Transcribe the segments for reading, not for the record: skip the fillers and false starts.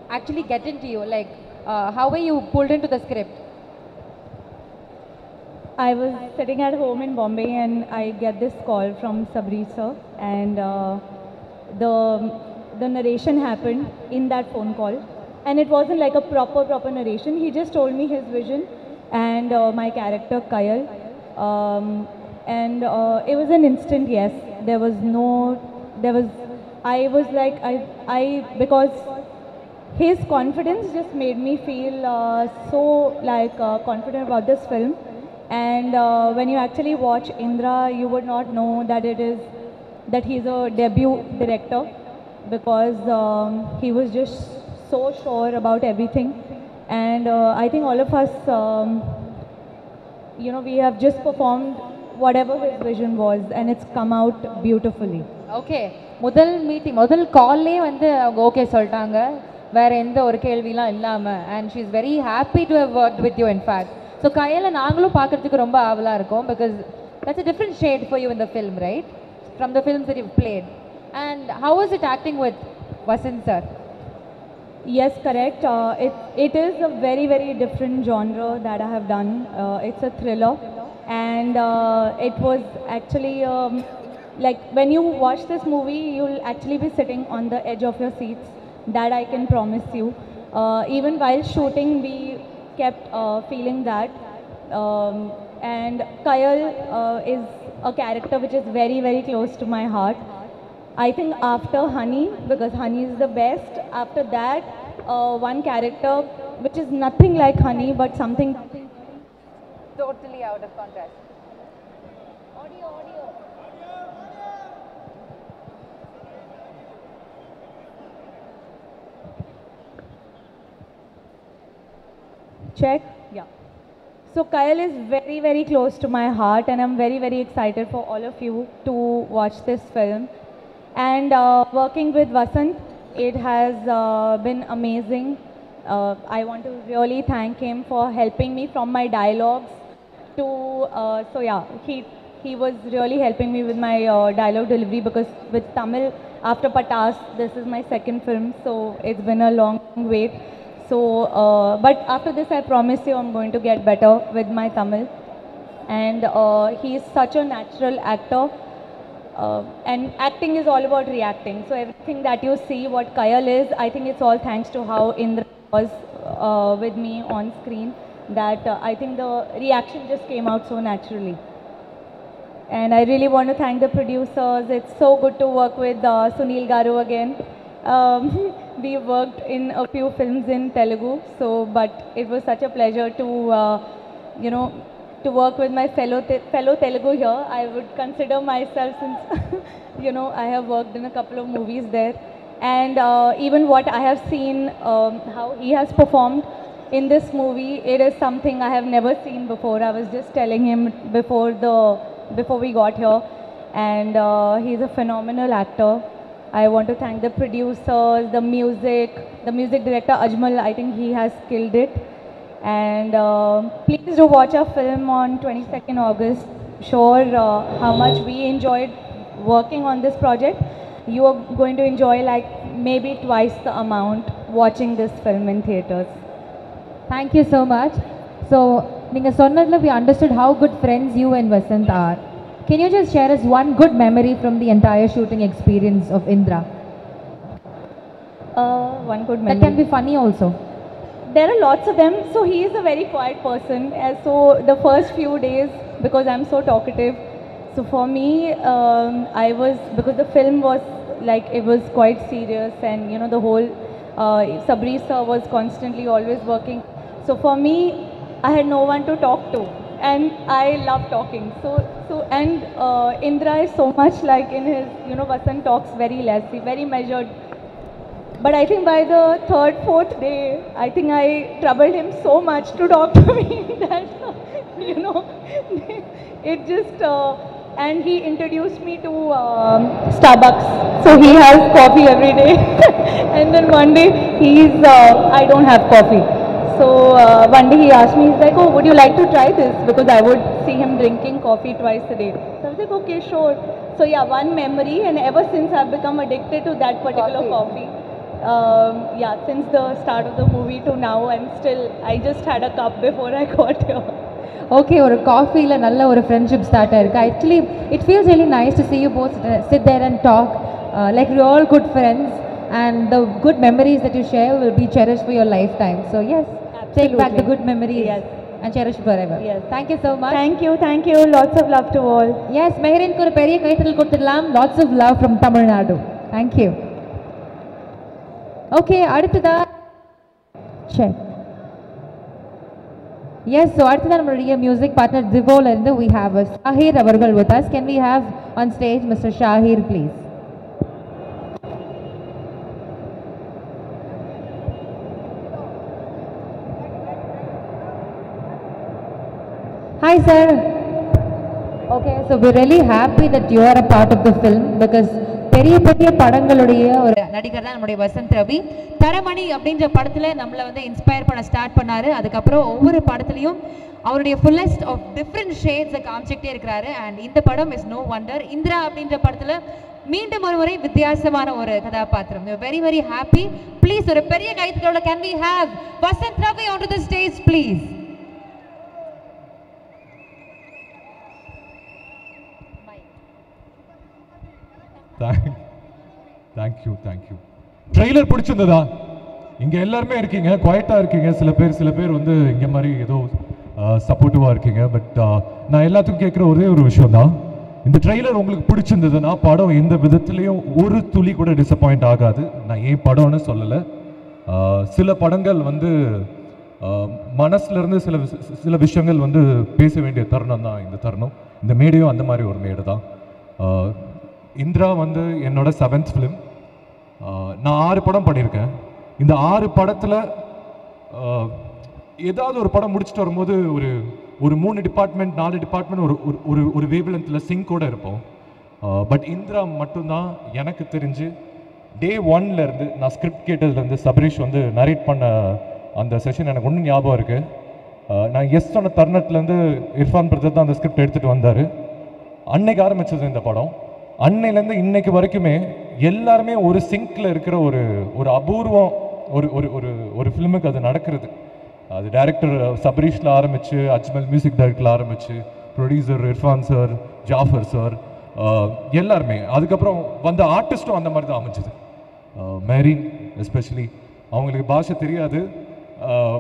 actually get into you? Like, how were you pulled into the script? I was sitting at home in Bombay and I get this call from Sabri sir, and the the narration happened in that phone call, and it wasn't like a proper narration. He just told me his vision and my character Kayal, and it was an instant yes. There was no, there was, I was like I because his confidence just made me feel so like confident about this film. And when you actually watch Indra, you would not know that it is that he's a debut director, because he was just so sure about everything. And I think all of us, we have just performed whatever his vision was, and it's come out beautifully. Okay, முதல் meeting முதல் கால்லே வந்து அவங்க okay சொல்லிட்டாங்க, வேற எந்த ஒரு கேள்விலாம் இல்லாமல். And she is very happy to have work with you. In fact so கையில் நாங்களும் பார்க்குறதுக்கு ரொம்ப ஆவலாக இருக்கும், because that's a different shade for you in the film, right, from the films that you played. And how was it acting with Vasanth sir? Yes, correct. It is a very different genre that I have done. It's a thriller, and it was actually like when you watch this movie, you'll actually be sitting on the edge of your seats. That I can promise you. Even while shooting, we kept feeling that. And Kayal is a character which is very close to my heart. I think after Honey, because Honey is the best, after that, one character which is nothing like Honey, but something totally out of contrast. Audio. Check. Yeah. So Kayal is very close to my heart, and I'm very excited for all of you to watch this film. And working with Vasant, it has been amazing. I want to really thank him for helping me from my dialogues to, so yeah, he was really helping me with my dialogue delivery, because with Tamil, after Patas, this is my second film, so it's been a long wait. So, but after this, I promise you I'm going to get better with my Tamil. And he is such a natural actor. And acting is all about reacting. So everything that you see, what Kayal is, I think it's all thanks to how Indra was with me on screen. That I think the reaction just came out so naturally. And I really want to thank the producers. It's so good to work with Sunil Garu again. We worked in a few films in Telugu, but it was such a pleasure to, to work with my fellow Telugu here. I would consider myself, since, I have worked in a couple of movies there. And even what I have seen, how he has performed in this movie, it is something I have never seen before. I was just telling him before we got here. And he's a phenomenal actor. I want to thank the producers, the music director Ajmal. I think he has killed it. And please do watch our film on 22nd August. Sure, how much we enjoyed working on this project. You are going to enjoy like maybe twice the amount watching this film in theaters. Thank you so much. So, நீங்க சொன்னதுல we understood how good friends you and Vasant are. Can you just share us one good memory from the entire shooting experience of Indra? One good memory. That can be funny also. There are lots of them. So he is a very quiet person. So the first few days, because I'm so talkative, so for me, because the film was like, it was quite serious, and the whole Sabri sir was constantly always working. So for me, I had no one to talk to, and I love talking. And Indra is so much like in his, Vasant talks very less, very measured. But I think by the third, fourth day, I think I troubled him so much to talk to me that, it just, and he introduced me to Starbucks. So he has coffee every day. And then one day, I don't have coffee. So one day he asked me, he's like, oh, would you like to try this? Because I would see him drinking coffee twice a day. So I was like, okay, sure. So yeah, one memory, and ever since I've become addicted to that particular coffee. Yeah, since the start of the movie to now, and still, I just had a cup before I got here. Okay, ஒரு காஃபியில் நல்ல ஒரு friendship start ஆயிருக்கு. Actually it feels really nice to see you both sit there and talk like you're all good friends, and the good memories that you share will be cherished for your lifetime. So yes, take back the good memories. Yes. And cherish forever. Yes. Thank you so much. Thank you. Lots of love to all. Yes, மெஹரினுக்கு ஒரு பெரிய கைத்தட்டல் கொடுத்துடலாம். Lots of love from Tamil Nadu. Thank you. Okay, அடுத்ததா check. Yes, so அடுத்ததா நம்மளுடைய music partner திவோல இருந்து we have Shahir அவர்கள் with us. Can we have on stage Mr. Shahir please? Hi sir. Okay, so we're really happy that you are a part of the film because பெரிய பெரிய படங்களுடைய ஒரு நடிகர் தான் நம்முடைய வசந்த் ரவி. தரமணி அப்படின்ற படத்தில் நம்மளை வந்து இன்ஸ்பயர் பண்ண ஸ்டார்ட் பண்ணாரு. அதுக்கப்புறம் ஒவ்வொரு படத்துலையும் அவருடைய ஃபுல்லஸ்ட் ஆஃப் டிஃப்ரெண்ட் ஷேட்ஸை காமிச்சிக்கிட்டே இருக்கிறாரு. அண்ட் இந்த படம் இஸ் நோ வண்டர். இந்திரா அப்படின்ற படத்தில் மீண்டும் ஒரு முறை வித்தியாசமான ஒரு கதாபாத்திரம். Very very happy. ப்ளீஸ் ஒரு பெரிய கைத்தட்டலோட can we have Vasanth Ravi on to the stage please. Thank you. Trailer பிடிச்சிருந்ததா? இங்கே எல்லாருமே இருக்கீங்க, குவைட்டாக இருக்கீங்க. சில பேர் வந்து இங்கே மாதிரி ஏதோ சப்போர்ட்டிவாக இருக்கீங்க. பட் நான் எல்லாத்துக்கும் கேட்குற ஒரே ஒரு விஷயம் தான், இந்த ட்ரெய்லர் உங்களுக்கு பிடிச்சிருந்ததுன்னா படம் எந்த விதத்துலேயும் ஒரு துளி கூட டிசப்பாயிண்ட் ஆகாது. நான் ஏன் படம்னு சொல்லலை. சில படங்கள் வந்து மனசுலேருந்து சில விஷயங்கள் வந்து பேச வேண்டிய தருணம் தான் இந்த தருணம். இந்த மேடையும் அந்த மாதிரி ஒரு மேடை தான். இந்திரா வந்து என்னோட 7th ஃபிலிம். நான் 6 படம் பண்ணியிருக்கேன். இந்த 6 படத்தில் ஏதாவது ஒரு படம் முடிச்சுட்டு வரும்போது ஒரு 3 டிபார்ட்மெண்ட் 4 டிபார்ட்மெண்ட் ஒரு வேவ்லென்த்தில் சிங்கோட இருப்போம். பட் இந்திரா மட்டும்தான் எனக்கு தெரிஞ்சு டே 1லேருந்து நான் ஸ்கிரிப்ட் கேட்டதுலேருந்து சபரீஷ் வந்து நரேட் பண்ண அந்த செஷன் எனக்கு ஒன்றும் ஞாபகம் இருக்குது. நான் எஸ் சொன்ன தருணத்துலேருந்து இர்ஃபான் பிரதர் தான் அந்த ஸ்கிரிப்ட் எடுத்துகிட்டு வந்தார். அன்னைக்கு ஆரம்பித்தது இந்த படம். அன்னையிலேருந்து இன்னைக்கு வரைக்குமே எல்லாருமே ஒரு சிங்கில் இருக்கிற ஒரு அபூர்வம் ஒரு ஃபிலிமுக்கு அது நடக்கிறது. அது டைரக்டர் சபரீஷில் ஆரம்பித்து அஜ்மல் மியூசிக் டைரக்டரில் ஆரம்பித்து producer Irfan sir, Jafar sir, எல்லாருமே. அதுக்கப்புறம் வந்த ஆர்டிஸ்ட்டும் அந்த மாதிரி தான் அமைஞ்சது. மேரின் எஸ்பெஷலி அவங்களுக்கு பாஷை தெரியாது,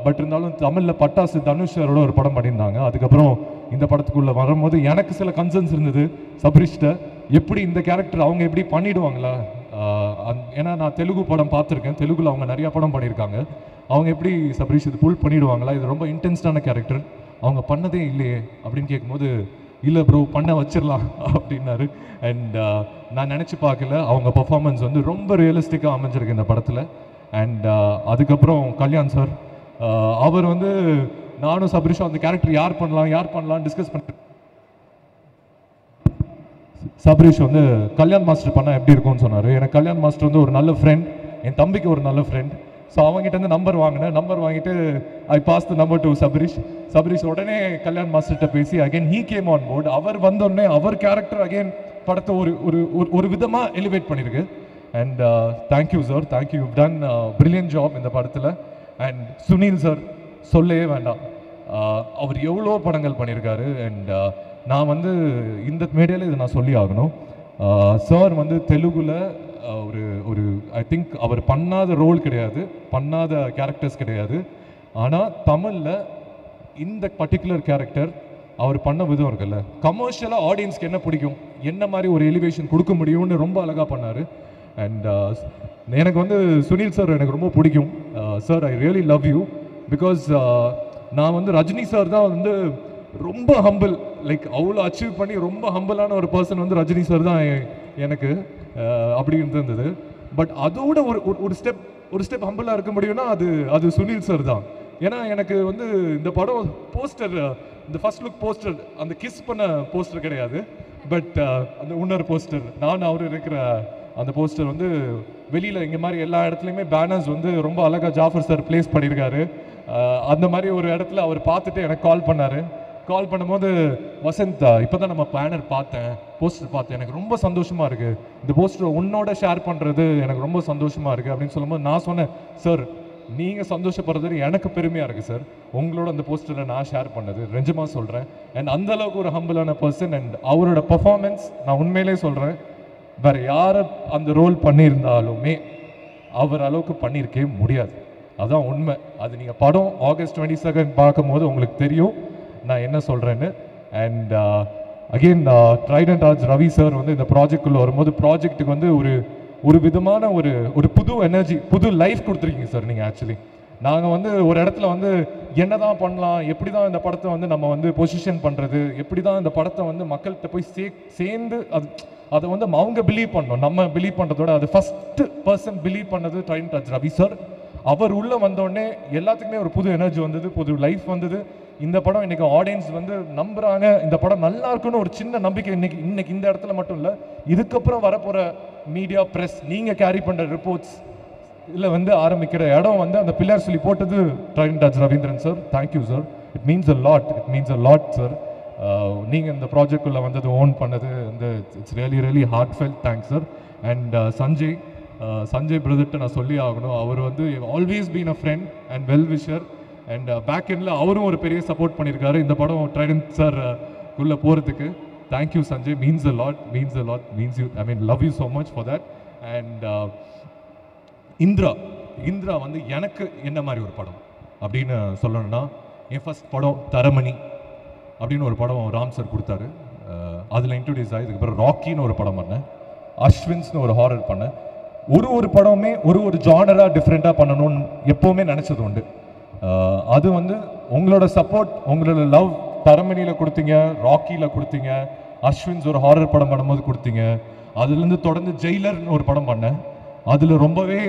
பட் இருந்தாலும் தமிழில் பட்டாசு தனுஷ் சாரோட ஒரு படம் பண்ணியிருந்தாங்க. அதுக்கப்புறம் இந்த படத்துக்குள்ளே வரும்போது எனக்கு சில கன்சர்ன்ஸ் இருந்தது சபரீஷ்ட, எப்படி இந்த கேரக்டர் அவங்க எப்படி பண்ணிடுவாங்களா? ஏன்னா நான் தெலுங்கு படம் பார்த்துருக்கேன், தெலுங்குல அவங்க நிறையா படம் பண்ணியிருக்காங்க. அவங்க எப்படி சபரீஷ் இது புல் பண்ணிடுவாங்களா? இது ரொம்ப இன்டென்ஸ்டான கேரக்டர், அவங்க பண்ணதே இல்லையே அப்படின்னு கேட்கும்போது, இல்லை ப்ரோ பண்ண வச்சிடலாம் அப்படின்னாரு. அண்ட் நான் நினச்சி பார்க்கல, அவங்க பர்ஃபார்மன்ஸ் வந்து ரொம்ப ரியலிஸ்டிக்காக அமைஞ்சிருக்கு இந்த படத்தில். அண்ட் அதுக்கப்புறம் கல்யாண் சார், அவர் வந்து நானும் சபரீஷும் அந்த கேரக்டர் யார் பண்ணலாம் டிஸ்கஸ் பண்ணிட்டு, சபரீஷ் வந்து கல்யாண் மாஸ்டர் பண்ணால் எப்படி இருக்கும்னு சொன்னார். எனக்கு கல்யாண் மாஸ்டர் வந்து ஒரு நல்ல ஃப்ரெண்ட், என் தம்பிக்கு ஒரு நல்ல ஃப்ரெண்ட். ஸோ அவங்ககிட்ட வந்து நம்பர் வாங்கிட்டு I pass the number to Sabareesh உடனே கல்யாண் மாஸ்டர்கிட்ட பேசி again he came on board. அவர் வந்தோடனே அவர் கேரக்டர் அகைன் படத்தை ஒரு விதமாக எலிவேட் பண்ணியிருக்கு. And thank you sir, thank you, you done brilliant job இந்த படத்தில். அண்ட் சுனில் சார் சொல்லவே வேண்டாம், அவர் எவ்வளோ படங்கள் பண்ணியிருக்காரு. அண்ட் நான் வந்து இந்த மேடையில் இதை நான் சொல்லி ஆகணும். சார் வந்து தெலுங்குல ஒரு ஐ திங்க் அவர் பண்ணாத ரோல் கிடையாது, பண்ணாத கேரக்டர்ஸ் கிடையாது. ஆனால் தமிழில் இந்த பர்டிகுலர் கேரக்டர் அவர் பண்ண விதம் இருக்குல்ல, கமர்ஷியலாக ஆடியன்ஸ்க்கு என்ன பிடிக்கும், என்ன மாதிரி ஒரு எலிவேஷன் கொடுக்க முடியும்னு ரொம்ப அழகாக பண்ணார். அண்ட் எனக்கு வந்து சுனில் சார் எனக்கு ரொம்ப பிடிக்கும். Sir I really love you because நான் வந்து ரஜினி சார் தான் வந்து ரொம்ப ஹம்பிள், லைக் அவ்வளோ அச்சீவ் பண்ணி ரொம்ப ஹம்பிளான ஒரு பர்சன் வந்து ரஜினி சார் தான் எனக்கு அப்படி இருந்தது. பட் அதோட ஒரு ஸ்டெப் ஹம்பிளாக இருக்க முடியும்னா அது சுனில் சார் தான். ஏன்னா எனக்கு வந்து இந்த படம் போஸ்டர், இந்த ஃபர்ஸ்ட் லுக் போஸ்டர், அந்த கிஸ் பண்ண போஸ்டர் கிடையாது, பட் அந்த இன்னொரு போஸ்டர் நான் அவர் இருக்கிற அந்த போஸ்டர் வந்து வெளியில் இங்கே மாதிரி எல்லா இடத்துலையுமே பேனர்ஸ் வந்து ரொம்ப அழகாக ஜாஃபர் சார் பிளேஸ் பண்ணியிருக்காரு. அந்த மாதிரி ஒரு இடத்துல அவர் பார்த்துட்டு எனக்கு கால் பண்ணார். கால் பண்ணும்போது வசந்த் இப்போ தான் நம்ம பேனர் பார்த்தேன், போஸ்டர் பார்த்தேன், எனக்கு ரொம்ப சந்தோஷமாக இருக்குது, இந்த போஸ்டர் உன்னோட ஷேர் பண்ணுறது எனக்கு ரொம்ப சந்தோஷமாக இருக்குது அப்படின்னு சொல்லும்போது நான் சொன்னேன், சார் நீங்கள் சந்தோஷப்படுறது எனக்கு பெருமையாக இருக்குது சார், உங்களோட அந்த போஸ்டரில் நான் ஷேர் பண்ணது நிஜமாக சொல்கிறேன். அண்ட் அந்தளவுக்கு ஒரு ஹம்பிளான பர்சன். அண்ட் அவரோட பர்ஃபார்மன்ஸ் நான் உண்மையிலே சொல்கிறேன், வேறு யாரை அந்த ரோல் பண்ணியிருந்தாலுமே அவர் அளவுக்கு பண்ணியிருக்கவே முடியாது. அதுதான் உண்மை. அது நீங்கள் படம் August 22 பார்க்கும்போது உங்களுக்கு தெரியும் நான் என்ன சொல்கிறேன்னு. And again Trident arts Ravi sir வந்து இந்த ப்ராஜெக்டுக்குள்ளே வரும்போது ப்ராஜெக்ட்டுக்கு வந்து ஒரு விதமான ஒரு புது எனர்ஜி, புது லைஃப் கொடுத்துருக்கீங்க சார் நீங்கள். ஆக்சுவலி நாங்கள் வந்து ஒரு இடத்துல வந்து என்ன தான் பண்ணலாம், எப்படி தான் இந்த படத்தை வந்து நம்ம வந்து பொசிஷன் பண்ணுறது, எப்படி தான் இந்த படத்தை வந்து மக்கள்கிட்ட போய் சேர்ந்து அதை வந்து அவங்க பிலீவ் பண்ணணும். நம்ம பிலீவ் பண்ணுறதோட அது ஃபஸ்ட்டு பர்சன் பிலீவ் பண்ணது ட்ரைடன்ட் ஆர்ட்ஸ் ரவி சார். அவர் உள்ளே வந்தோடனே எல்லாத்துக்குமே ஒரு புது எனர்ஜி வந்தது, புது லைஃப் வந்தது. இந்த படம் இன்னைக்கு ஆடியன்ஸ் வந்து நம்புறாங்க, இந்த படம் நல்லா இருக்குன்னு ஒரு சின்ன நம்பிக்கை இன்னைக்கு இந்த இடத்துல மட்டும் இல்லை, இதுக்கப்புறம் வரப்போகிற மீடியா ப்ரெஸ் நீங்கள் கேரி பண்ணுற ரிப்போர்ட்ஸ் இதில் வந்து ஆரம்பிக்கிற இடம் வந்து அந்த பில்லர் சொல்லி போட்டது Trident Arts Ravindran sir. Thank you sir, it means a lot sir. நீங்கள் இந்த ப்ராஜெக்டுக்குள்ளே வந்தது ஓன் பண்ணது இந்த it's really heartfelt thanks sir. And Sanjay பிரதர்கிட்ட நான் சொல்லி ஆகணும், அவர் வந்து always been a friend and well wisher. And back எண்டில் அவரும் ஒரு பெரிய சப்போர்ட் பண்ணியிருக்காரு இந்த படம் ட்ரைடன்ட் சார் உள்ளே போகிறதுக்கு. Thank you Sanjay, means a lot, means you, I mean love you so much for that. And Indira வந்து எனக்கு என்ன மாதிரி ஒரு படம் அப்படின்னு சொல்லணும்னா, என் ஃபஸ்ட் படம் தரமணி அப்படின்னு ஒரு படம் ராம் சார் கொடுத்தாரு, அதில் இன்ட்ரடியூஸ் ஆகி இதுக்கப்புறம் ராக்கின்னு ஒரு படம் பண்ணேன், அஸ்வின்ஸ்னு ஒரு ஹாரர் பண்ணேன். ஒரு படமே ஒரு ஜானராக டிஃப்ரெண்ட்டாக பண்ணணும்னு எப்போவுமே நினச்சது உண்டு. அது வந்து உங்களோட சப்போர்ட், உங்களோட லவ் தரமணியில் கொடுத்தீங்க, ராக்கியில் கொடுத்தீங்க, அஸ்வின்ஸ் ஒரு ஹாரர் படம் பண்ணும்போது கொடுத்தீங்க, அதுலேருந்து தொடர்ந்து ஜெயிலர்னு ஒரு படம் பண்ணேன், அதில் ரொம்பவே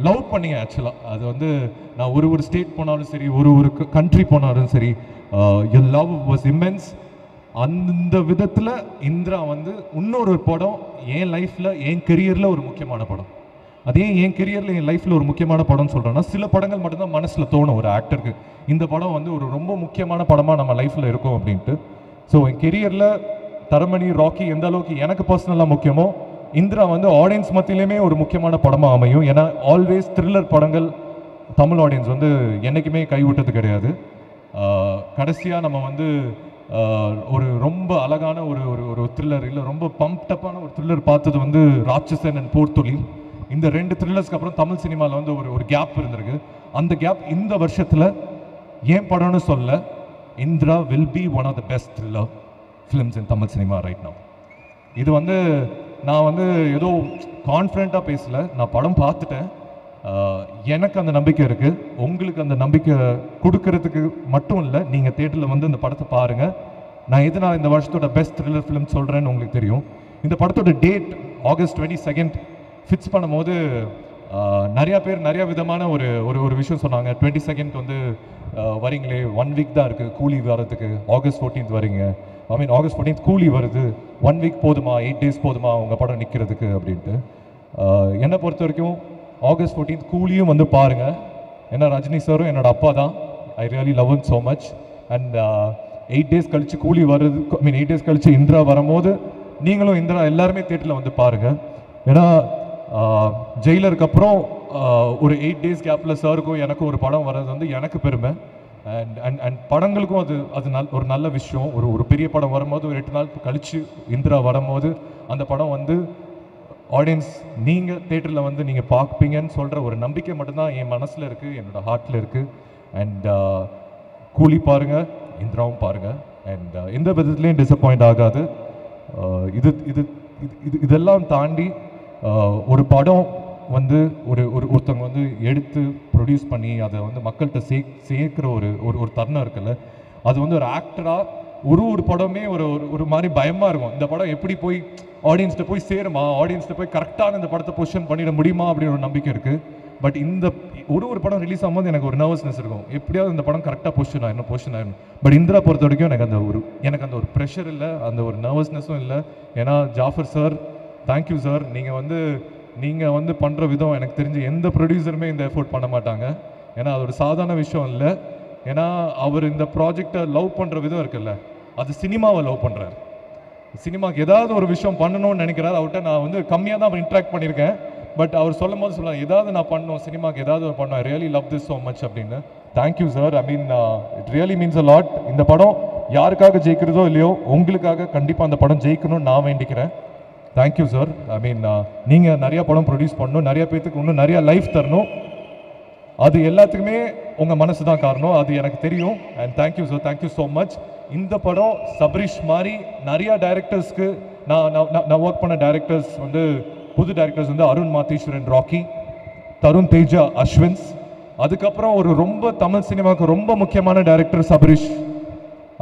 லவ் பண்ணீங்க. ஆக்சுவலாக அது வந்து நான் ஒரு ஸ்டேட் போனாலும் சரி, ஒரு கண்ட்ரி போனாலும் சரி, your love was immense. அந்த விதத்தில் இந்திரா வந்து இன்னொரு படம் என் லைஃப்பில், என் கெரியரில் ஒரு முக்கியமான படம். அதே என் கெரியரில், என் லைஃப்பில் ஒரு முக்கியமான படம்னு சொல்கிறேன்னா, சில படங்கள் மட்டும்தான் மனசில் தோணும் ஒரு ஆக்டருக்கு, இந்த படம் வந்து ஒரு ரொம்ப முக்கியமான படமாக நம்ம லைஃப்பில் இருக்கும் அப்படின்ட்டு. ஸோ என் கெரியரில் தரமணி, ராக்கி எந்த அளவுக்கு எனக்கு பர்சனலாக முக்கியமோ, இந்திரா வந்து ஆடியன்ஸ் மத்தியிலுமே ஒரு முக்கியமான படமாக அமையும். ஏன்னா ஆல்வேஸ் த்ரில்லர் படங்கள் தமிழ் ஆடியன்ஸ் வந்து என்றைக்குமே கைவிட்டது கிடையாது. கடைசியாக நம்ம வந்து ஒரு ரொம்ப அழகான ஒரு த்ரில்லர், இல்லை ரொம்ப பம்ப்டப்பான ஒரு த்ரில்லர் பார்த்தது வந்து ராட்சசன் அண்ட் போர்த்தொழில். இந்த 2 த்ரில்லர்ஸ்க்கு அப்புறம் தமிழ் சினிமாவில் வந்து ஒரு கேப் இருந்திருக்கு. அந்த கேப் இந்த வருஷத்தில் ஏன் படம்னு சொல்ல, Indira will be one of the best thriller films in Tamil cinema right now. இது வந்து நான் வந்து ஏதோ கான்ஃபிடென்ட்டாக பேசலை, நான் படம் பார்த்துட்டேன், எனக்கு அந்த நம்பிக்கை இருக்குது. உங்களுக்கு அந்த நம்பிக்கை கொடுக்கறதுக்கு மட்டும் இல்லை, நீங்கள் தியேட்டரில் வந்து இந்த படத்தை பாருங்கள். நான் எதனால் இந்த வருஷத்தோட பெஸ்ட் த்ரில்லர் ஃபிலிம் சொல்கிறேன்னு உங்களுக்கு தெரியும். இந்த படத்தோட டேட் August 22 ஃபிக்ஸ் பண்ணும்போது நிறையா பேர் நிறையா விதமான ஒரு விஷயம் சொன்னாங்க. 22 வந்து வரீங்களே, 1 வீக் தான் இருக்குது கூலி வரதுக்கு, August 14 வரீங்க, ஐ மீன் August 14 கூலி வருது, 1 வீக் போதுமா, 8 days போதுமா உங்கள் படம் நிற்கிறதுக்கு அப்படின்ட்டு. என்னை பொறுத்த வரைக்கும் August 14 கூலியும் வந்து பாருங்கள். ஏன்னா ரஜினி சாரும் என்னோட அப்பா தான், ஐ really love him so much. And 8 days கழித்து கூலி வருது, ஐ மீன் 8 days கழித்து இந்திரா வரும்போது நீங்களும் இந்திரா எல்லாருமே தியேட்டரில் வந்து பாருங்கள். ஏன்னா ஜெயிலருக்கு அப்புறம் ஒரு 8 days கேப்பில் சாருக்கும் எனக்கும் ஒரு படம் வர்றது வந்து எனக்கு பெருமை. அண்ட் படங்களுக்கும் அது ஒரு நல்ல விஷயம். ஒரு பெரிய படம் வரும்போது ஒரு 8 நாள் கழித்து இந்திரா வரும்போது அந்த படம் வந்து ஆடியன்ஸ் நீங்கள் தேட்டரில் வந்து நீங்கள் பார்ப்பீங்கன்னு சொல்கிற ஒரு நம்பிக்கை மட்டும்தான் என் மனசில் இருக்குது, என்னோடய ஹார்ட்டில் இருக்குது. அண்ட் கூலி பாருங்கள், இந்திராவும் பாருங்கள். அண்ட் எந்த விதத்துலேயும் டிசப்பாயிண்ட் ஆகாது. இதெல்லாம் தாண்டி ஒரு படம் வந்து ஒருத்தவங்க வந்து எடுத்து ப்ரொடியூஸ் பண்ணி அதை வந்து மக்கள்கிட்ட சேர்க்குற ஒரு தருணம் இருக்குல்ல, அது வந்து ஒரு ஆக்டராக ஒரு படமே ஒரு மாதிரி பயமாக இருக்கும். இந்த படம் எப்படி போய் ஆடியன்ஸ்கிட்ட போய் சேருமா, ஆடியன்ஸ்கிட்ட போய் கரெக்டான இந்த படத்தை பொசிஷன் பண்ணிட முடியுமா அப்படின்னு ஒரு நம்பிக்கை இருக்குது. பட் இந்த ஒரு படம் ரிலீஸ் ஆகும்போது எனக்கு ஒரு நர்வஸ்னஸ் இருக்கும், எப்படியாவது இந்த படம் கரெக்டாக பொசிஷன் ஆகிடும். பட் இந்திரா பொறுத்த வரைக்கும் எனக்கு அந்த ஒரு ப்ரெஷர் இல்லை, அந்த ஒரு நர்வஸ்னஸும் இல்லை. ஏன்னா ஜாஃபர் சார், தேங்க்யூ சார், நீங்கள் வந்து பண்ணுற விதம் எனக்கு தெரிஞ்சு எந்த ப்ரொடியூசருமே இந்த எஃபோர்ட் பண்ண மாட்டாங்க. ஏன்னா அது ஒரு சாதாரண விஷயம் இல்லை. ஏன்னா அவர் இந்த ப்ராஜெக்டை லவ் பண்ணுற விதம் இருக்குல்ல, அது சினிமாவை லவ் பண்ணுறாரு. சினிமாவுக்கு ஏதாவது ஒரு விஷயம் பண்ணணும்னு நினைக்கிறாரு. அவர்கிட்ட நான் வந்து கம்மியாக தான் இன்ட்ராக்ட் பண்ணியிருக்கேன். பட் அவர் சொல்லும் போது சொல்லலாம், ஏதாவது நான் பண்ணணும், சினிமாவுக்கு ஏதாவது ஒரு பண்ணணும், I really love this so much அப்படின்னு. Thank you sir. I mean it really means a lot. இந்த படம் யாருக்காக ஜெயிக்கிறதோ இல்லையோ, உங்களுக்காக கண்டிப்பாக அந்த படம் ஜெயிக்கணும்னு நான் வேண்டிக்கிறேன். Thank you sir. ஐ மீன் நீங்கள் நிறைய படம் ப்ரொடியூஸ் பண்ணணும், நிறைய பேத்துக்கு இன்னும் நிறைய லைஃப் தரணும். அது எல்லாத்துக்குமே உங்கள் மனசு தான் காரணம், அது எனக்கு தெரியும். And thank you sir, thank you so much. இந்த படம் சபரிஷ் மாதிரி நிறையா டைரக்டர்ஸ்க்கு நான் ஒர்க் பண்ண டைரக்டர்ஸ் வந்து புது டைரக்டர்ஸ் வந்து அருண் மாத்தீஸ்வரன் ராக்கி, தருண் தேஜா அஸ்வின்ஸ், அதுக்கப்புறம் ஒரு ரொம்ப தமிழ் சினிமாவுக்கு ரொம்ப முக்கியமான டைரக்டர் சபரிஷ்.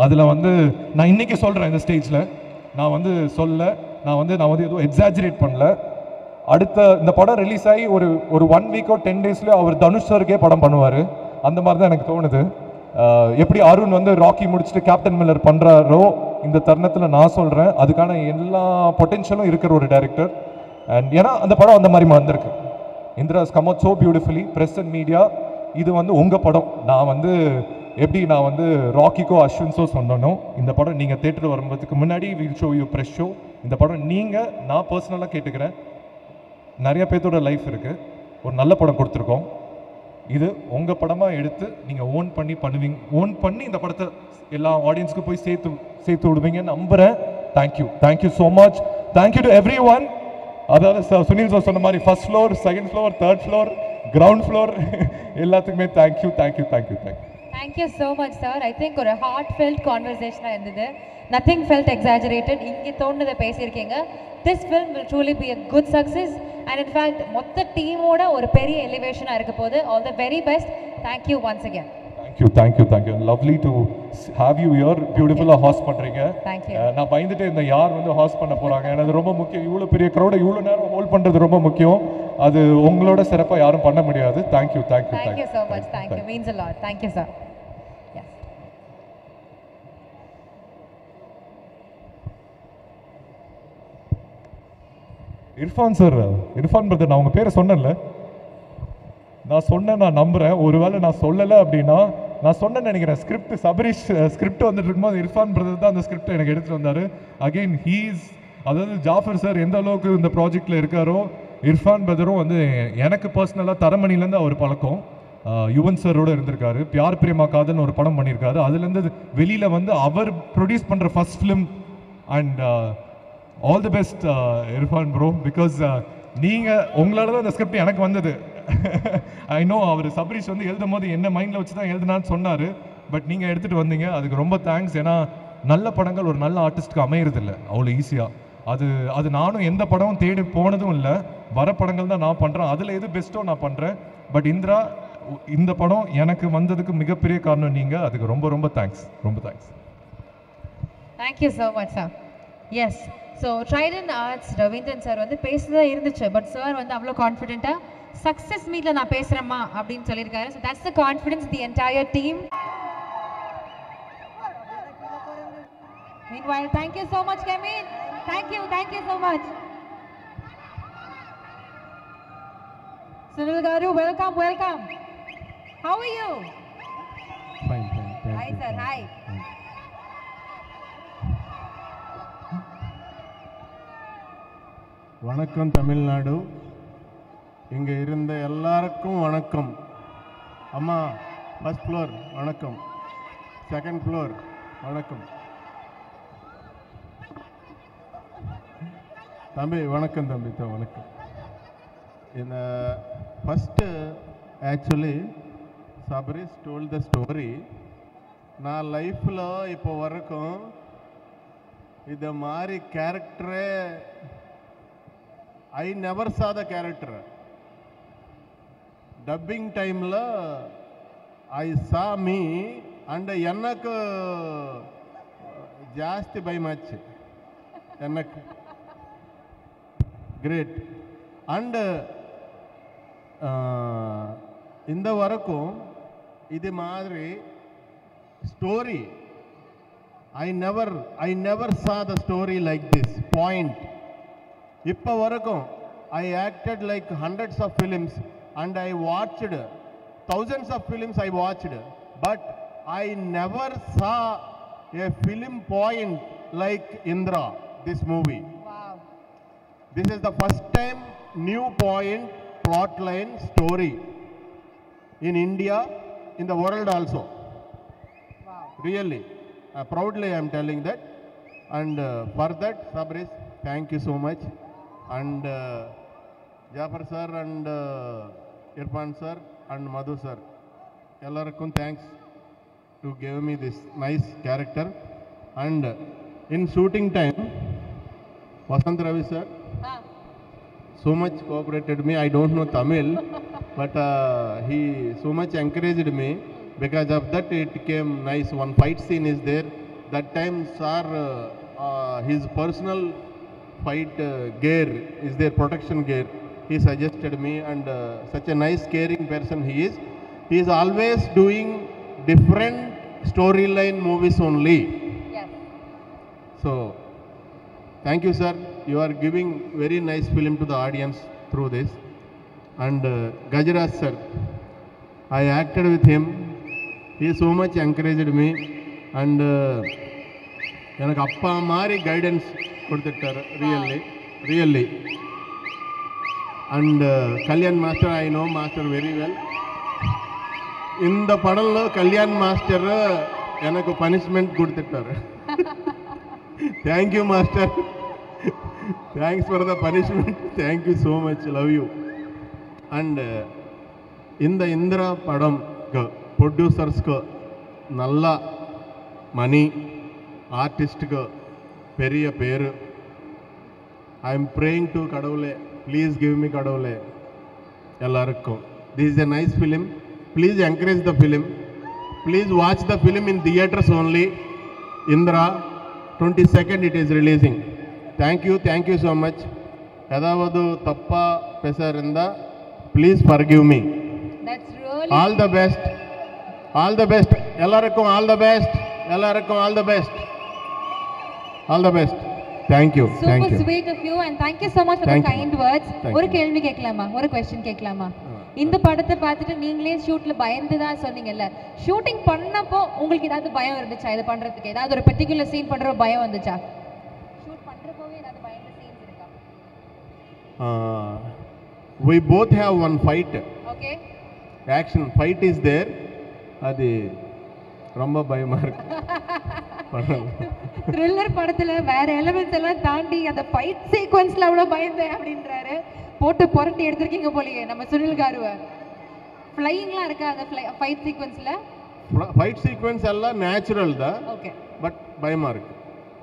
அதில் வந்து நான் இன்னைக்கு சொல்கிறேன் இந்த ஸ்டேஜில், நான் வந்து நான் வந்து எதுவும் எக்ஸாஜரேட் பண்ணல. அடுத்த இந்த படம் ரிலீஸ் ஆகி ஒரு 1 வீக்கோ 10 டேஸ்லேயோ அவர் தனுஷ் சருக்கே படம் பண்ணுவார். அந்த மாதிரி தான் எனக்கு தோணுது. எப்படி அருண் வந்து ராக்கி முடிச்சுட்டு கேப்டன் மில்லர் பண்ணுறாரோ, இந்த தருணத்தில் நான் சொல்கிறேன் அதுக்கான எல்லா பொட்டென்ஷியலும் இருக்கிற ஒரு டைரக்டர். அண்ட் ஏன்னா அந்த படம் அந்த மாதிரி வந்திருக்கு. இந்திராஸ் come out so beautifully. Press and media, இது வந்து உங்கள் படம். நான் வந்து ராக்கிக்கோ அஸ்வின்ஸோ சொன்னோம், இந்த படம் நீங்கள் தேட்டர் வரும்போதுக்கு முன்னாடி will show you press show. இந்த படம் நான் பர்சனலாக கேட்டுக்கிறேன், நிறைய பேர்த்தோட லைஃப் இருக்குது, ஒரு நல்ல படம் கொடுத்துருக்கோம். இது உங்கள் படமாக எடுத்து நீங்கள் ஓன் பண்ணி இந்த படத்தை எல்லா ஆடியன்ஸுக்கும் போய் சேர்த்து விடுவீங்கன்னு நம்புகிறேன். Thank you so much. Thank you to everyone. அதாவது சுனில் சார் சொன்ன மாதிரி first floor, second floor, third floor, ground floor எல்லாத்துக்குமே thank you. Thank you so much sir. I think ஒரு ஹார்ட் ஃபெல்ட் கான்வர்சேஷனாக இருந்தது. Nothing felt exaggerated. இங்கே தோணுதை பேசியிருக்கீங்க. This film will truly be a good success and in fact மொத்த டீமோட ஒரு பெரிய எலிவேஷனாக இருக்க போது. All the very best. Thank you once again. Thank you. Lovely to have you here. பியூட்டிஃபுல்லாக ஹாஸ்ட் பண்ணுறீங்க. நான் பயந்துட்டு இந்த யார் வந்து ஹாஸ்ட் பண்ண போகிறாங்க, எனக்கு ரொம்ப முக்கியம். இவ்வளோ பெரிய க்ரௌடை இவ்வளோ நேரம் ஹோல்ட் பண்ணுறது ரொம்ப முக்கியம். அது உங்களோட சிறப்பாக யாரும் பண்ண முடியாது. Thank you so much. Thank you means a lot. Thank you sir. Irfan brother, நான் உங்கள் பேரை சொன்னேன்ல, நான் நம்புகிறேன். ஒருவேளை நான் சொல்லலை அப்படின்னா, நான் சொன்னேன்னு நினைக்கிறேன். சபரிஷ் ஸ்கிரிப்ட் வந்துட்டு இருக்கும்போது இர்ஃபான் பிரதர் தான் அந்த ஸ்கிரிப்டை எனக்கு எடுத்துகிட்டு வந்தார். அகெயின் அதாவது ஜாஃபர் சார் எந்த அளவுக்கு இந்த ப்ராஜெக்டில் இருக்காரோ, இர்ஃபான் பிரதரும் வந்து எனக்கு பர்சனலாக தரமணிலேருந்து அவர் பழக்கம். யுவன் சாரோட இருந்திருக்காரு. பியார் பிரேமா காதல்னு ஒரு படம் பண்ணியிருக்காரு. அதுலேருந்து வெளியில் வந்து அவர் ப்ரொடியூஸ் பண்ணுற first film. And all the best Irfan bro, because உங்களால தான் இந்த ஸ்கிரிப்ட் எனக்கு வந்தது. ஐ நோ அவர் சபரிஷ் வந்து எழுதும் போது என்ன மைண்டில் வச்சு தான் எழுதுனான்னு சொன்னார். பட் நீங்கள் எடுத்துகிட்டு வந்தீங்க, அதுக்கு ரொம்ப தேங்க்ஸ். ஏன்னா நல்ல படங்கள் ஒரு நல்ல ஆர்டிஸ்ட்டுக்கு அமையறதில்லை அவ்வளோ ஈஸியாக. அது நானும் எந்த படமும் தேடி போனதும் இல்லை. வர படங்கள் தான் நான் பண்ணுறேன், அதில் எது பெஸ்ட்டோ நான் பண்ணுறேன். பட் இந்திரா, இந்த படம் எனக்கு வந்ததுக்கு மிகப்பெரிய காரணம் நீங்கள். அதுக்கு ரொம்ப thanks. Thank you so much sir. Yes, so Trident Arts Ravindran sir வந்து பேசுறதா இருந்துச்சு. பட் சார் வந்து அவ்வளோ கான்ஃபிடென்ட்டாக சக்ஸஸ் மீட்டில் நான் பேசுகிறேம்மா அப்படின்னு சொல்லியிருக்காரு. So that's the confidence the entire team. Meanwhile, thank you so much, Kevin. Thank you so much. Sunil Garu, welcome. How are you? Fine. Hi sir, hi. வணக்கம் தமிழ்நாடு. இங்கே இருந்த எல்லாருக்கும் வணக்கம். அம்மா ஃபர்ஸ்ட் ஃப்ளோர் வணக்கம், செகண்ட் ஃப்ளோர் வணக்கம், தம்பி வணக்கம், வணக்கம். இந்த first actually Sabarish told the story. நான் லைஃப்பில் இப்போ வரைக்கும் இதை மாதிரி கேரக்டரே I never saw the character. Dubbing time la I saw me and enakku jaasti bayamachu. Enakku great. And inda varakum idu maadhiri story I never saw the story like this. Point. இப்போ வரைக்கும் I acted like hundreds of films and I watched thousands of films I watched, but I never saw a film point like Indra, this movie. Wow. This is the first time new point, plot line, story in India, in the world also. Wow. Really, proudly I am telling that. And for that, Sabris, thank you so much. And Jafar sir and Irfan sir and Madhu sir, ellarkum thanks to give me this nice character. And in shooting time, Vasant Ravi sir Ah. so much cooperated me. I don't know Tamil, but he so much encouraged me. Because of that, it came nice. One fight scene is there. That time, sir, his personal fight gear is there, protection gear. He suggested me, and such a nice, caring person he is. He is always doing different storyline movies only. Yes. So, thank you, sir. You are giving very nice film to the audience through this. And Gajraj sir, I acted with him. He so much encouraged me. And எனக்கு அப்பா மாதிரி guidance கொடுத்துட்டாரு. Really. And Kalyan master, I know master very well. இந்த படம்లో Kalyan master எனக்கு punishment கொடுத்துட்டாரு. Thank you, master. Thanks for the punishment. Thank you so much. Love you. And இந்த இந்திரா படம் ப்ரொடியூசர்ஸ்க்கு நல்ல மணி, ஆர்டிஸ்ட்க்கு பெரிய பேர். ஐ எம் praying to கடவுளே, ப்ளீஸ் கிவ் மீ கடவுளே எல்லாருக்கும். This is a nice film. Please encourage the film. Please watch the film in theaters only. Indra, 22nd it is releasing. Thank you so much. Edavadu tappa pesarinda, please forgive me. That's really All the best. All the best. Ellarukkum all the best. Ellarukkum all the best. All the best. Thank you. Thank super you. sweet of you and thank you so much for Thank the you. kind words. Thank ஒரு you. கேள்வி கேட்கலாமா? ஒரு question கேட்கலாமா? இந்த படத்தை பார்த்துட்டு நீங்களே ஷூட்ல பயந்து தான் சொன்னீங்கல்ல, ஷூட்டிங் பண்ணப்போ உங்களுக்கு ஏதாவது பயம் இருந்துச்சா? இது பண்றதுக்கு ஏதாவது ஒரு பர்టిక్యులர் சீன் பண்ற பயம் வந்துச்சா? ஷூட் பண்றப்பவே ஏதாவது பயந்த சீன்ஸ் இருக்கா? We both have one fight. Okay. Action fight is there. அது ரொம்ப பயமா இருக்கு. த்ரில்லர் படத்துல வேற எலிமெண்ட்ஸ் எல்லாம் தாண்டி அந்த ஃபைட் சீக்வென்ஸ்ல அவ்வளவு பயந்தேன் அப்படின்றாரு. போட்டு புரட்டி எடுத்திருக்கீங்க போலயே நம்ம சுனில் காருவ. ஃப்ளையிங்லாம் இருக்கா அந்த ஃபைட் சீக்வென்ஸ்ல? ஃபைட் சீக்வென்ஸ் எல்லாம் நேச்சுரல் தான். ஓகே. பட் பயமா இருக்கு.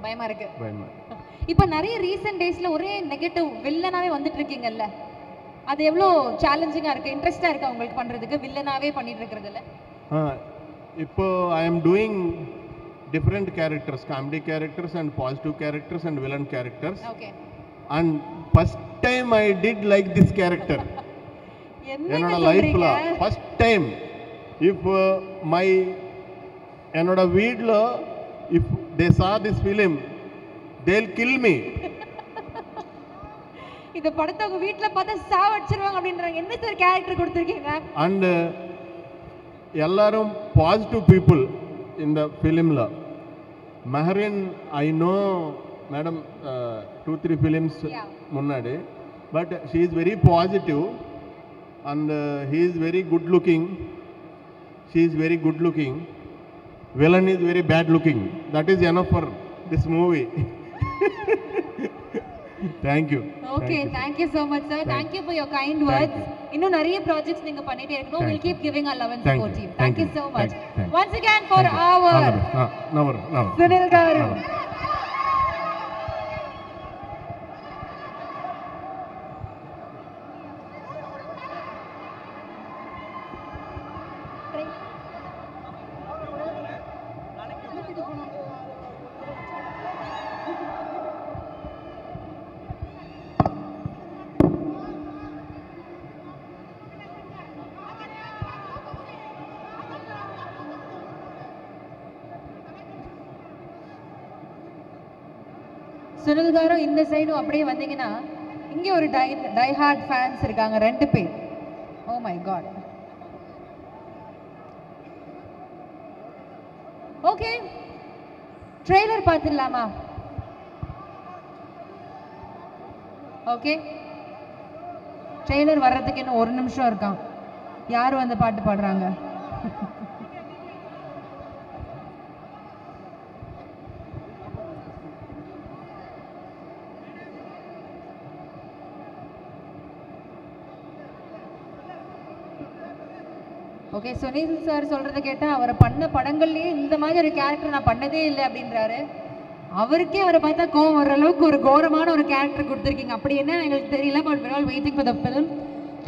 பயமா இருக்கு. பயமா இருக்கு. இப்போ நிறைய ரீசன்ட் டேஸ்ல ஒரே நெகட்டிவ் வில்லனாவே வந்துட்டு இருக்கீங்கல்ல, அது எவ்வளோ சேலஞ்சிங்கா இருக்கு, இன்ட்ரெஸ்டா இருக்கா உங்களுக்கு பண்றதுக்கு வில்லனாவே பண்ணிட்டு இருக்கிறதுல? இப்போ I am doing different characters, comedy characters and positive characters and villain characters. Okay. And first time I did like this character. என்னோட லைஃப்ல first time. If my என்னோட வீட்ல if they saw this film, they'll kill me. இந்த படத்தை உங்க வீட்ல பார்த்தா சாவடிச்சிருவாங்க அப்படின்றாங்க. என்ன சார் கேரக்டர் கொடுத்திருக்கீங்க? And எல்லாரும் positive people in the film la. Maharin, I know madam 2-3 films munnadi, but she is very positive and he is very good looking. She is very good looking. Villain is very bad looking. That is enough for this movie. Thank you. Okay, thank you so much sir. Thank you for your kind words. இன்னும் நிறைய projects நீங்க பண்ணிட்டே இருக்கணும். We'll keep giving our love and support to you. Thank you so much. Once again for our Sunil garu. Sunil car இந்த சைடும் அப்படியே வந்தீங்கன்னா இங்கே ஒரு டை ஹார்ட் ஃபேன்ஸ் இருக்காங்க 2 பேர். Oh my god. Okay, trailer பார்த்துடலாமா? ஓகே, ட்ரெய்லர் வர்றதுக்கு இன்னும் 1 நிமிஷம் இருக்கான். யார் வந்து பாட்டு பாடுறாங்க? ஓகே, சுனில் சார் சொல்கிறத கேட்டால் அவர் பண்ண படங்கள்லேயே இந்த மாதிரி ஒரு கேரக்டர் நான் பண்ணதே இல்லை அப்படின்றாரு. அவருக்கே அவரை பார்த்தா கோவம் வர அளவுக்கு ஒரு கோரமான ஒரு கேரக்டர் கொடுத்துருக்கீங்க. அப்படி என்ன எங்களுக்கு தெரியல. But we're all waiting for the film.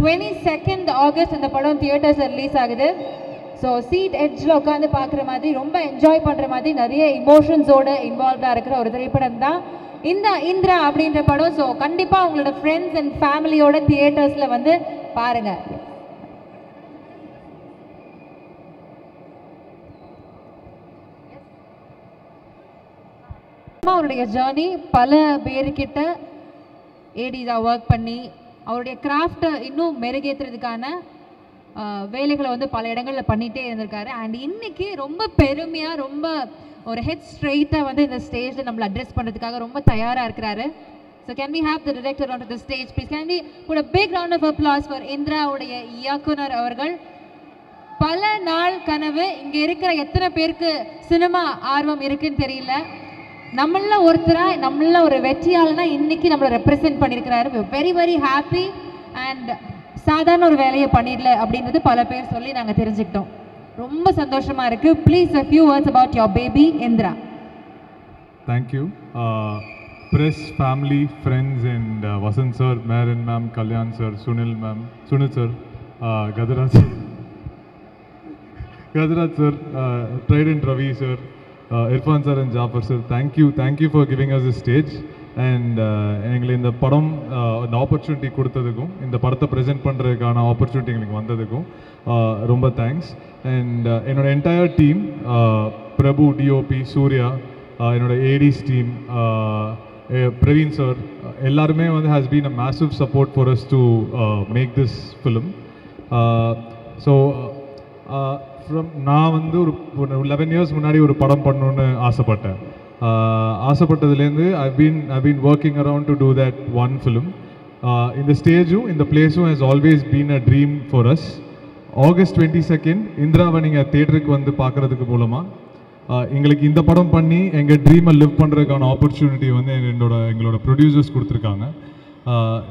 22nd August அந்த படம் தியேட்டர்ஸ் ரிலீஸ் ஆகுது. ஸோ சீட் எட்ஜில் உட்காந்து பார்க்குற மாதிரி ரொம்ப என்ஜாய் பண்ணுற மாதிரி நிறைய இமோஷன்ஸோட இன்வால்வ்டாக இருக்கிற ஒரு திரைப்படம் தான் இந்த இந்திரா அப்படின்ற படம். ஸோ கண்டிப்பாக உங்களோட ஃப்ரெண்ட்ஸ் அண்ட் ஃபேமிலியோட தியேட்டர்ஸில் வந்து பாருங்கள். அவருடைய ஜேர்னி பல பேருக்கிட்ட ஏடிஸாக ஒர்க் பண்ணி அவருடைய கிராஃப்டை இன்னும் மெருகேற்றுறதுக்கான வேலைகளை வந்து பல இடங்களில் பண்ணிகிட்டே இருந்திருக்காரு. அண்ட் இன்னைக்கு ரொம்ப பெருமையாக ரொம்ப ஒரு ஹெட் ஸ்ட்ரெயிட்டாக வந்து இந்த ஸ்டேஜில் நம்மளை அட்ரெஸ் பண்ணுறதுக்காக ரொம்ப தயாராக இருக்கிறாரு. So can we have the director on to the stage please? Can we put a big round of applause for இந்திராவுடைய இயக்குனர் அவர்கள். பல நாள் கனவு. இங்கே இருக்கிற எத்தனை பேருக்கு சினிமா ஆர்வம் இருக்குன்னு தெரியல. நம்மள ஒருத்தராக நம்மள ஒரு வெற்றியாளனா இன்னைக்கு நம்மளை ரெப்ரசென்ட் பண்ணியிருக்கிறாரு. Very very happy. அண்ட் சாதாரண ஒரு வேலையை பண்ணிடல அப்படின்றது பல பேர் சொல்லி நாங்கள் தெரிஞ்சுக்கிட்டோம். ரொம்ப சந்தோஷமா இருக்கு. Please a few words about your baby Indira. Thank you. Press, family, friends and Vasant sir, Marin ma'am, Kalyan sir, Sunil sir, Gadaraj sir, Trident Ravi sir, Irfan sir and Jafar sir, thank you for giving us a stage and எங்களை இந்த படம் இந்த opportunity கொடுத்ததுக்கும் இந்த படத்தை present பண்ணுறதுக்கான opportunity எங்களுக்கு வந்ததுக்கும் ரொம்ப தேங்க்ஸ். அண்ட் என்னோட entire team, Prabhu DOP, Surya, என்னோட ஏடிஸ் டீம், பிரவீன் சார், எல்லாருமே வந்து has been a massive support for us to make this film. So நான் வந்து ஒரு 11 years முன்னாடி ஒரு படம் பண்ணணுன்னு ஆசைப்பட்டேன். ஆசைப்பட்டதுலேருந்து I've been working around to do that one film. இந்த ஸ்டேஜும் இந்த பிளேஸும் has always been a dream for us. August 22nd இந்திராவை நீங்கள் தேட்டருக்கு வந்து பார்க்குறதுக்கு மூலமாக எங்களுக்கு இந்த படம் பண்ணி எங்கள் ட்ரீமை லிவ் பண்ணுறதுக்கான ஆப்பர்ச்சுனிட்டி வந்து எங்களோட ப்ரொடியூசர்ஸ் கொடுத்துருக்காங்க.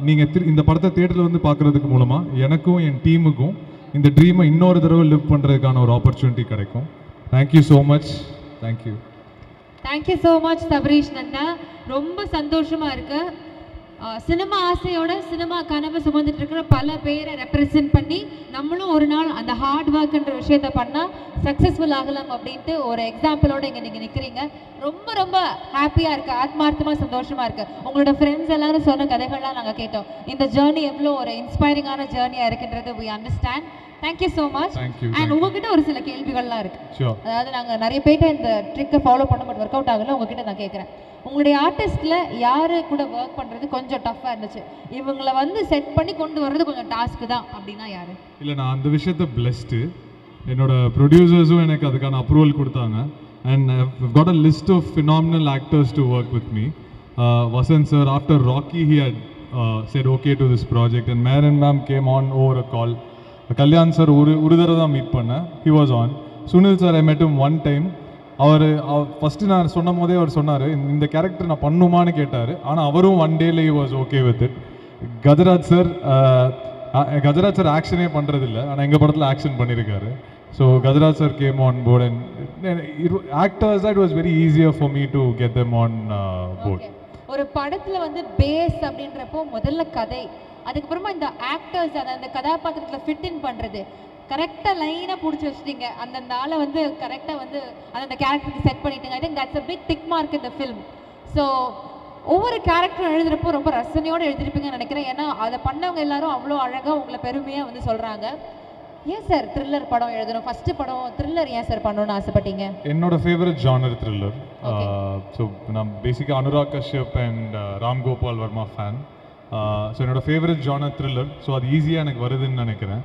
நீங்கள் இந்த படத்தை தேட்டரில் வந்து பார்க்குறதுக்கு மூலமாக எனக்கும் என் டீமுக்கும் இந்த ட்ரீமை இன்னொரு தடவை லிவ் பண்ணுறதுக்கான ஒரு ஆப்பர்ச்சுனிட்டி கிடைக்கும். Thank you so much. Thank you. Thank you so much Sabareesh Nandha. ரொம்ப சந்தோஷமாக இருக்கு. சினிமா ஆசையோட சினிமா கனவு சுமந்துட்டு இருக்கிற பல பேரை ரெப்ரசென்ட் பண்ணி நம்மளும் ஒரு நாள் அந்த ஹார்ட் ஒர்க்ன்ற விஷயத்த பண்ணால் சக்ஸஸ்ஃபுல் ஆகலாம் அப்படின்ட்டு ஒரு எக்ஸாம்பிளோட இங்கே நீங்கள் நிற்கிறீங்க. ரொம்ப ரொம்ப ஹாப்பியாக இருக்குது, ஆத்மார்த்தமாக சந்தோஷமாக இருக்குது. உங்களோட ஃப்ரெண்ட்ஸ் எல்லாரும் சொன்ன கதைகள்லாம் நாங்கள் கேட்டோம். இந்த ஜேர்னி எவ்வளோ ஒரு இன்ஸ்பைரிங்கான ஜேர்னியாக இருக்குன்றது we understand. Thank you so much. And உங்ககிட்ட ஒரு சில கேள்விகள்லாம் இருக்குது. அதாவது நாங்கள் நிறைய பேர்ட்ட இந்த ட்ரிக்கை ஃபாலோ பண்ண பட் ஒர்க் அவுட் ஆகலை. உங்ககிட்ட நான் கேட்குறேன், உங்களுடைய ஆர்டிஸ்டில் யார் கூட ஒர்க் பண்ணுறது கொஞ்சம் டஃப்பாக இருந்துச்சு, இவங்களை வந்து செட் பண்ணி கொண்டு வர்றது கொஞ்சம் டாஸ்க்கு தான் அப்படின்னா யார்? இல்லை, நான் அந்த விஷயத்தை பிளஸ்டு. என்னோட ப்ரொடியூசர்ஸும் எனக்கு அதுக்கான அப்ரூவல் கொடுத்தாங்க. And I've got a list of phenomenal actors to work with me. Vasant sir, after Rocky, he had said okay to this project. And Marin ma'am came on over a call. Kalyan sir ஒரு தடவை தான் meet பண்ணேன். He was on. Sunil sir, I met him one time. Our first நான் சொன்ன போதே அவர் சொன்னார், இந்த character நான் பண்ணுமான்னு கேட்டார். ஆனால் அவரும் ஒன் டேல he was okay with it. Gajaraj sir ஆக்ஷனே பண்ணுறதில்ல, ஆனால் எங்கள் படத்தில் ஆக்ஷன் பண்ணியிருக்காரு. So Gajaraj sir came on board and actors it was very easier for me to get them on board. ஒரு படத்தில் வந்து பேஸ் அப்படின்றப்போ முதல்ல கதை, அதுக்கப்புறமா இந்த ஆக்டர்ஸ் அந்த கதாபாத்திரத்தில் ஃபிட் இன் பண்ணுறது, கரெக்டாக லைனாக பிடிச்சி வச்சுட்டீங்க. அந்த ஆளை வந்து கரெக்டாக வந்து அந்த கேரக்டருக்கு செட் பண்ணிட்டீங்க. I think that's a big tick mark இந்த ஃபில்ம். ஸோ ஒவ்வொரு கேரக்டரும் எழுதுகிறப்போ ரொம்ப ரசனையோடு எழுதிருப்பீங்கன்னு நினைக்கிறேன். ஏன்னா அதை பண்ணவங்க எல்லாரும் அவ்வளோ அழகாக உங்களை பெருமையாக வந்து சொல்கிறாங்க. ஏன் சார் த்ரில்லர் படம் எழுதணும், ஃபஸ்ட்டு படம் த்ரில்லர் ஏன் சார் பண்ணணும்னு ஆசைப்பட்டீங்க? என்னோட ஃபேவரட் ஜானர் த்ரில்லர். ஸோ நான் பேசிக்காக Anurag Kashyap and Ram Gopal Varma fan. So என்னோட ஃபேவரட் ஜானர் த்ரில்லர். ஸோ அது ஈஸியாக எனக்கு வருதுன்னு நினைக்கிறேன்.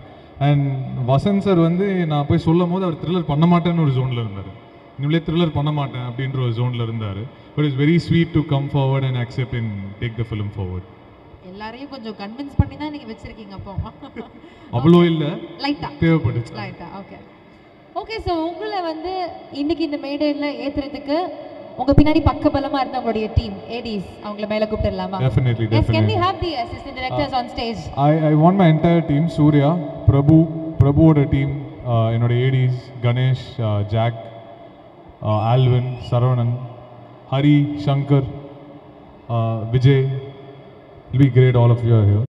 அண்ட் வசந்த் சார் வந்து நான் போய் சொல்லும் போது அவர் த்ரில்லர் பண்ண மாட்டேன்னு ஒரு ஜோனில் இருந்தார். இனிமேலே த்ரில்லர் பண்ண மாட்டேன் அப்படின்ற ஒரு ஜோனில் இருந்தார். But it's very sweet to come forward and accept and take the film forward. எல்லாரையும் கொஞ்சம் கன்வின்ஸ் பண்ணி தான் நீங்க வச்சிருக்கீங்க அப்போ. அவ்வளோ இல்லை, லைட்டா தேவைப்பட்டுச்சு. லைட்டா ஓகே ஓகே. ஸோ உங்களை வந்து இன்னைக்கு இந்த மேடையில் ஏத்துறதுக்கு உங்க பின்னாடி பக்கபலமா இருந்த உங்களுடைய டீம் ஏடிஸ் அவங்கள மேல கூப்பிடலாமா? Definitely, Yes, can we definitely. have the assistant directors on stage? I want my entire team, Surya, பிரபுவோட டீம், என்னோட ADs Ganesh, Jack, Alvin, Saravanan, Hari, Shankar, Vijay. It'll be great, all of you are here.